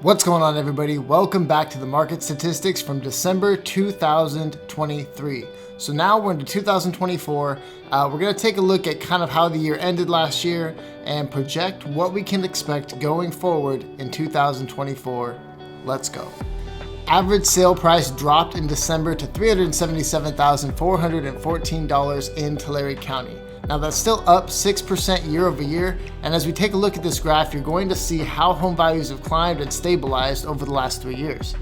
What's going on, everybody? Welcome back to the market statistics from December 2023. So now we're into 2024. We're going to take a look at kind of how the year ended last year and project what we can expect going forward in 2024. Let's go. Average sale price dropped in December to $377,414 in Tulare County. Now that's still up 6% year over year, and as we take a look at this graph, you're going to see how home values have climbed and stabilized over the last 3 years.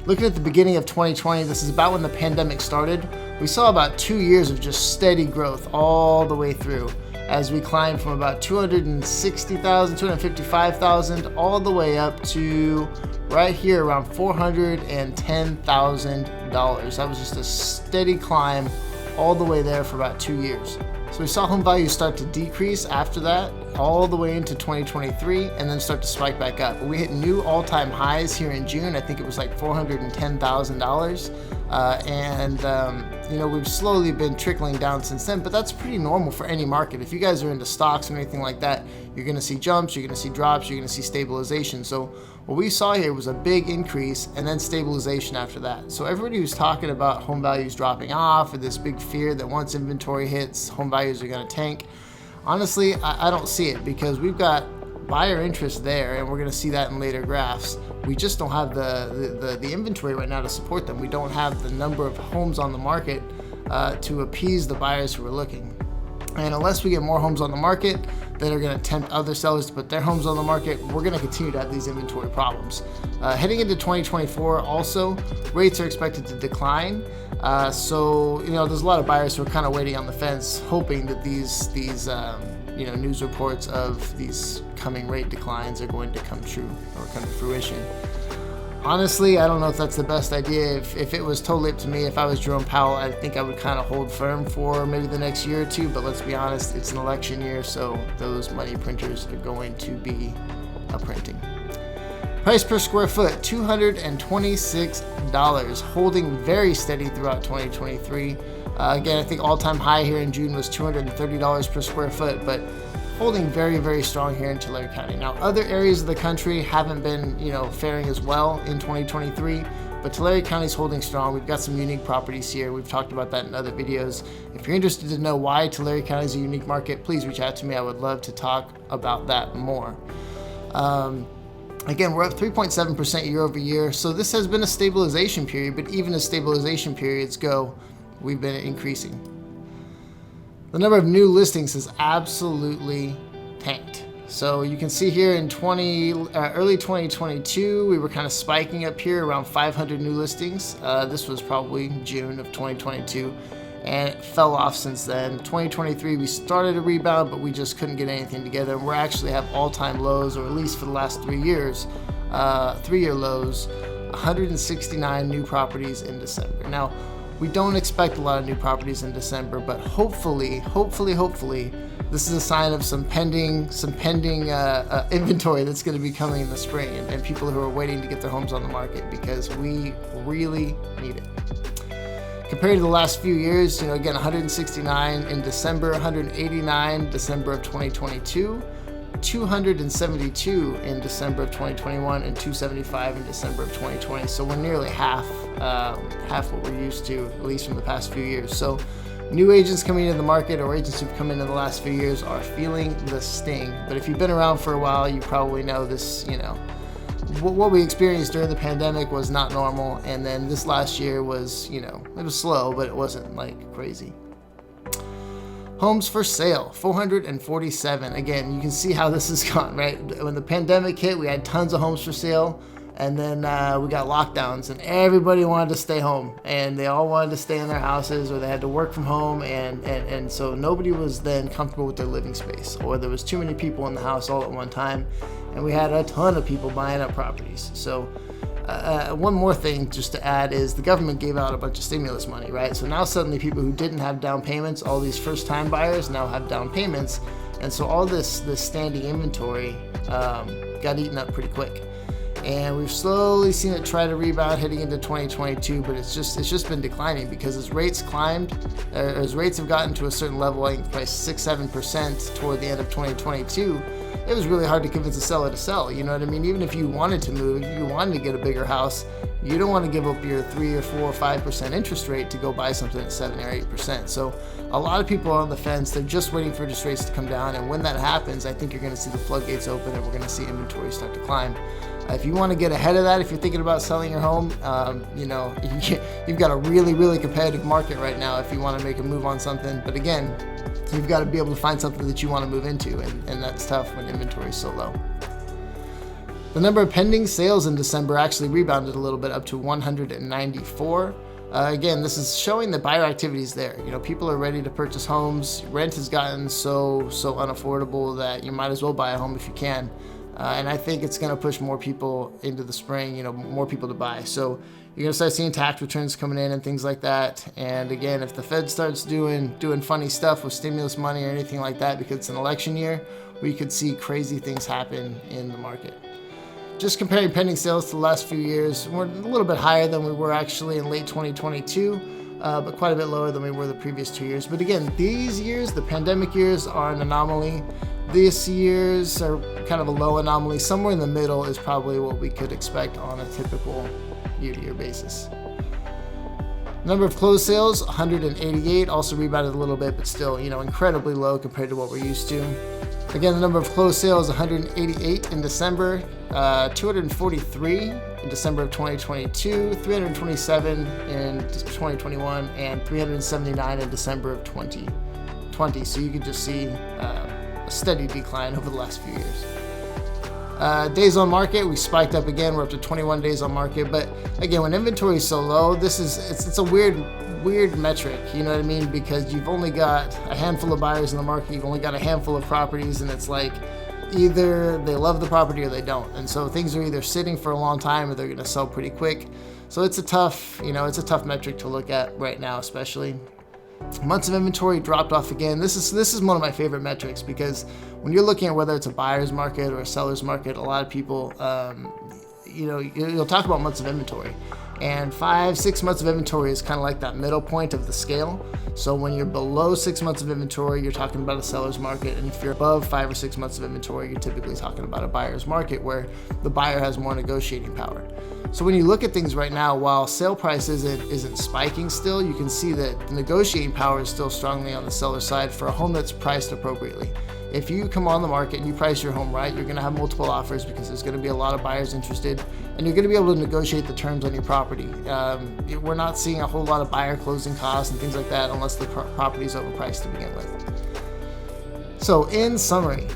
Looking at the beginning of 2020, this is about when the pandemic started, we saw about 2 years of just steady growth all the way through, as we climbed from about 260,000, 255,000, all the way up to right here around $410,000. That was just a steady climb all the way there for about 2 years. So we saw home values start to decrease after that, all the way into 2023, and then start to spike back up. We hit new all-time highs here in June. I think it was like $410,000. We've slowly been trickling down since then, but that's pretty normal for any market. If you guys are into stocks and anything like that, you're going to see jumps, you're going to see drops, you're going to see stabilization. So what we saw here was a big increase and then stabilization after that. So everybody who's talking about home values dropping off or this big fear that once inventory hits, home values are going to tank, honestly, I don't see it, because we've got buyer interest there, and we're going to see that in later graphs. We just don't have the inventory right now to support them. We don't have the number of homes on the market to appease the buyers who are looking. And unless we get more homes on the market that are going to tempt other sellers to put their homes on the market, we're going to continue to have these inventory problems. Heading into 2024 also, rates are expected to decline. There's a lot of buyers who are kind of waiting on the fence, hoping that these news reports of these coming rate declines are going to come true or come to fruition. Honestly, I don't know if that's the best idea. If it was totally up to me, if I was Jerome Powell, I think I would kind of hold firm for maybe the next year or two. But let's be honest, it's an election year, so those money printers are going to be printing. Price per square foot, $226, holding very steady throughout 2023. Again, I think all-time high here in June was $230 per square foot, but holding very, very strong here in Tulare County. Now, other areas of the country haven't been, faring as well in 2023, but Tulare County is holding strong. We've got some unique properties here. We've talked about that in other videos. If you're interested to know why Tulare County is a unique market, please reach out to me. I would love to talk about that more. Again, we're up 3.7% year over year, so this has been a stabilization period, but even as stabilization periods go, we've been increasing. The number of new listings has absolutely tanked. So you can see here in early 2022, we were kind of spiking up here around 500 new listings. This was probably June of 2022, and it fell off since then. 2023, we started a rebound, but we just couldn't get anything together. And we actually have all-time lows, or at least for the last 3 years, 3-year lows, 169 new properties in December. Now, we don't expect a lot of new properties in December, but hopefully, this is a sign of some pending inventory that's going to be coming in the spring, and people who are waiting to get their homes on the market, because we really need it. Compared to the last few years, again, 169 in December, 189 December of 2022, 272 in December of 2021, and 275 in December of 2020. So we're nearly half what we're used to, at least from the past few years. So new agents coming into the market, or agents who've come in the last few years, are feeling the sting. But if you've been around for a while, you probably know this, what we experienced during the pandemic was not normal. And then this last year was, it was slow, but it wasn't like crazy. Homes for sale, 447. Again, you can see how this has gone, right? When the pandemic hit, we had tons of homes for sale, and then we got lockdowns, and everybody wanted to stay home, and they all wanted to stay in their houses, or they had to work from home, and so nobody was then comfortable with their living space, or there was too many people in the house all at one time, and we had a ton of people buying up properties. So one more thing just to add is the government gave out a bunch of stimulus money, right? So now suddenly people who didn't have down payments, all these first-time buyers now have down payments, and so all this standing inventory got eaten up pretty quick. and we've slowly seen it try to rebound heading into 2022, but it's just been declining because as rates climbed, as rates have gotten to a certain level, I think by 6-7% toward the end of 2022, it was really hard to convince a seller to sell. You know what I mean? Even if you wanted to move, if you wanted to get a bigger house, you don't want to give up your 3 or 4 or 5% interest rate to go buy something at 7 or 8%. So a lot of people are on the fence. They're just waiting for interest rates to come down, and when that happens, I think you're going to see the floodgates open and we're going to see inventory start to climb. If you want to get ahead of that, if you're thinking about selling your home, you've got a really, really competitive market right now if you want to make a move on something. But again, you've got to be able to find something that you want to move into, and that's tough when inventory is so low. The number of pending sales in December actually rebounded a little bit up to 194. Again, this is showing that buyer activity is there. You know, people are ready to purchase homes. Rent has gotten so unaffordable that you might as well buy a home if you can. And I think it's going to push more people into the spring, more people to buy. So you're going to start seeing tax returns coming in and things like that. And again, if the Fed starts doing funny stuff with stimulus money or anything like that because it's an election year, we could see crazy things happen in the market. Just comparing pending sales to the last few years, we're a little bit higher than we were actually in late 2022, but quite a bit lower than we were the previous 2 years. But again, these years, the pandemic years, are an anomaly. These years are kind of a low anomaly. Somewhere in the middle is probably what we could expect on a typical year-to-year basis. Number of closed sales, 188, also rebounded a little bit, but still, incredibly low compared to what we're used to. Again, the number of closed sales, 188 in December, 243 in December of 2022, 327 in 2021, and 379 in December of 2020. So you can just see a steady decline over the last few years. Days on market, we spiked up again. We're up to 21 days on market. But again, when inventory is so low, it's a weird metric, you know what I mean? Because you've only got a handful of buyers in the market, you've only got a handful of properties, and it's like either they love the property or they don't. And so things are either sitting for a long time or they're going to sell pretty quick. So it's a tough metric to look at right now, especially. Months of inventory dropped off again. This is one of my favorite metrics because when you're looking at whether it's a buyer's market or a seller's market, a lot of people, you'll talk about months of inventory. And 5-6 months of inventory is kind of like that middle point of the scale. So when you're below 6 months of inventory, you're talking about a seller's market. And if you're above 5 or 6 months of inventory, you're typically talking about a buyer's market where the buyer has more negotiating power. So when you look at things right now, while sale price isn't spiking still, you can see that the negotiating power is still strongly on the seller side for a home that's priced appropriately. If you come on the market and you price your home right, you're going to have multiple offers because there's going to be a lot of buyers interested, and you're going to be able to negotiate the terms on your property. We're not seeing a whole lot of buyer closing costs and things like that unless the property is overpriced to begin with. So in summary,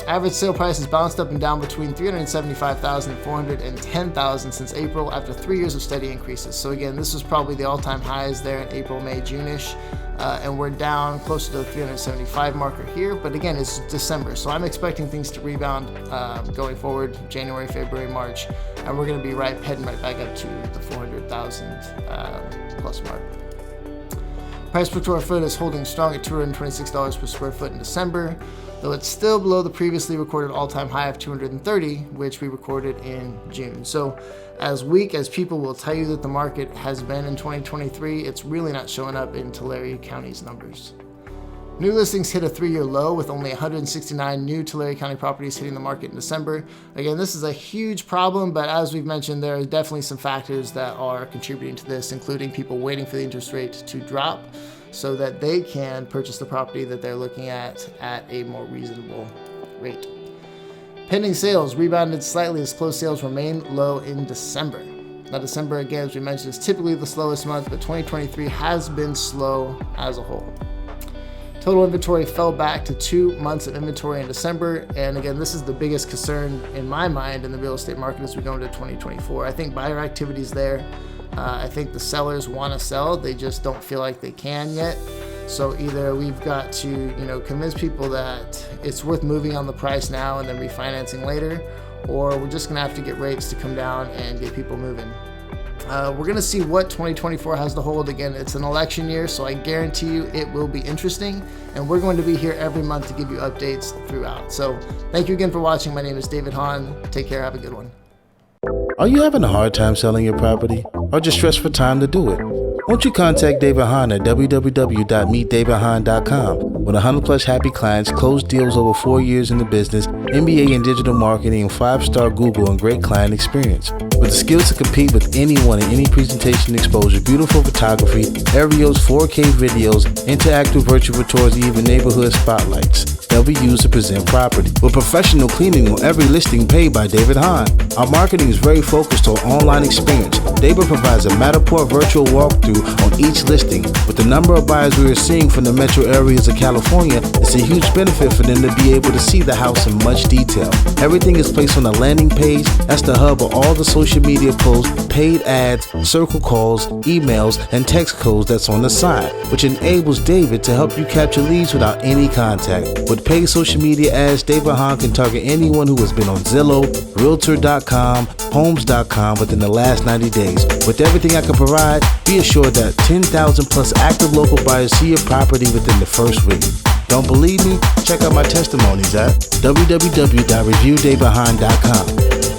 average sale price has bounced up and down between $375,000 and $410,000 since April after 3 years of steady increases. So again, this was probably the all-time highs there in April, May, June-ish. And we're down closer to the 375 marker here, but again, it's December, so I'm expecting things to rebound going forward, January, February, March, and we're going to be heading right back up to the 400,000 plus mark. Price per square foot is holding strong at $226 per square foot in December, though it's still below the previously recorded all-time high of $230, which we recorded in June. So as weak as people will tell you that the market has been in 2023, it's really not showing up in Tulare County's numbers. New listings hit a 3-year low with only 169 new Tulare County properties hitting the market in December. Again, this is a huge problem, but as we've mentioned, there are definitely some factors that are contributing to this, including people waiting for the interest rate to drop so that they can purchase the property that they're looking at a more reasonable rate. Pending sales rebounded slightly as closed sales remain low in December. Now, December, again, as we mentioned, is typically the slowest month, but 2023 has been slow as a whole. Total inventory fell back to 2 months of inventory in December, and again, this is the biggest concern in my mind in the real estate market as we go into 2024. I think buyer activity is there. I think the sellers want to sell, they just don't feel like they can yet. So either we've got to, convince people that it's worth moving on the price now and then refinancing later, or we're just gonna have to get rates to come down and get people moving. We're gonna see what 2024 has to hold. Again, it's an election year, so I guarantee you it will be interesting, and we're going to be here every month to give you updates throughout. So thank you again for watching. My name is David Haun. Take care, have a good one. Are you having a hard time selling your property or just stressed for time to do it? Won't you contact David Haun at www.meetdavidhaun.com. With 100 plus happy clients, closed deals over 4 years in the business, MBA in digital marketing, and 5-star Google and great client experience. With the skills to compete with anyone in any presentation exposure, beautiful photography, aerials, 4K videos, interactive virtual tours, and even neighborhood spotlights, they'll be used to present property. With professional cleaning on every listing paid by David Haun. Our marketing is very focused on online experience. David provides a Matterport virtual walkthrough on each listing. With the number of buyers we are seeing from the metro areas of California, it's a huge benefit for them to be able to see the house in much detail. Everything is placed on a landing page. That's the hub of all the social media posts, paid ads, circle calls, emails, and text codes that's on the side, which enables David to help you capture leads without any contact. With paid social media ads, David Haun can target anyone who has been on Zillow, Realtor.com, Homes.com within the last 90 days. With everything I can provide, be assured that 10,000 plus active local buyers see your property within the first week. Don't believe me? Check out my testimonies at www.reviewdavidhaun.com.